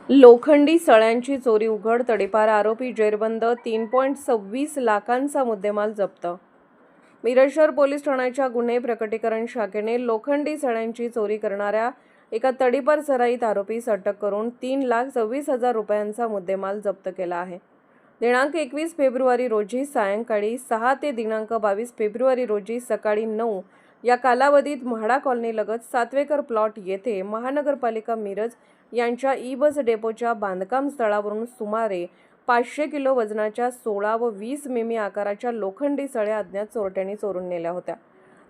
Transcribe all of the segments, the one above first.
लोखंडी सळ्यांची चोरी उघड, तडीपार, आरोपी जेरबंद, 3.26 लाखांचा मुद्देमाल जप्त। मिरज शहर पोलीस ठाण्याच्या गुन्हे प्रकटीकरण शाखेने लोखंडी सळ्यांची चोरी करणाऱ्या एका तडीपार सराईत आरोपीस अटक करून 3,26,000 रुपयांचा मुद्देमाल जप्त केला आहे। दिनांक 21 फेब्रुवारी रोजी सायंकाळी 6 ते दिनांक 22 फेब्रुवारी रोजी सकाळी 9 या कालावधीत म्हाडा कॉलनी लगत सातवेकर प्लॉट येथे महानगरपालिका मिरज यांच्या ई-बस डेपोच्या बांधकाम स्थळावरून सुमारे 500 किलो वजनाच्या 16 व 20 मिमी आकाराच्या लोखंडी सळ्या अज्ञात चोरट्यांनी चोरून नेल्या होत्या।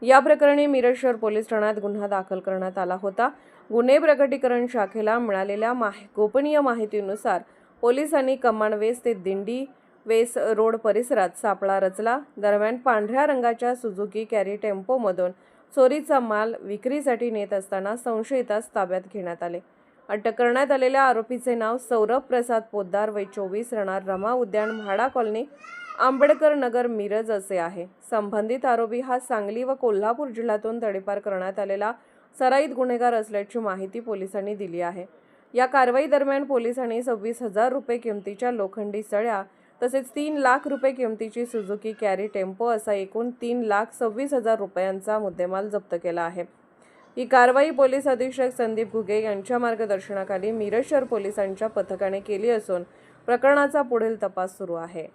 या प्रकरणी मिरज शहर पोलीस ठाण्यात गुन्हा दाखल करण्यात आला होता। गुन्हे प्रकटीकरण शाखेला मिळालेल्या गोपनीय माहितीनुसार पोलिसांनी कमांडवेस ते दिंडी वेस रोड परिसरात सापळा रचला। दरम्यान पांढऱ्या रंगाच्या सुझुकी कॅरी टेम्पोमधून चोरीचा माल विक्रीसाठी नेत असताना संशयितास ताब्यात घेण्यात आले। अटक करण्यात आलेल्या आरोपीचे नाव सौरभ प्रसाद पोद्दार, वय 24, राहणार रमा उद्यान, म्हाडा कॉलनी, आंबेडकर नगर, मिरज असे आहे। संबंधित आरोपी हा सांगली व कोल्हापूर जिल्ह्यातून तडीपार करण्यात आलेला सराईत गुन्हेगार असल्याची माहिती पोलिसांनी दिली आहे। या कारवाई दरम्यान पोलिसांनी 26,000 रुपये किमतीच्या लोखंडी सळ्या तसेच 3 लाख रुपये किमतीची सुझुकी कॅरी टेम्पो असा एकूण 3,26,000 रुपयांचा मुद्देमाल जप्त केला आहे। ही कारवाई पोलीस अधीक्षक संदीप घुगे यांच्या मार्गदर्शनाखाली मिरज शहर पोलिसांच्या पथकाने केली असून प्रकरणाचा पुढील तपास सुरू आहे।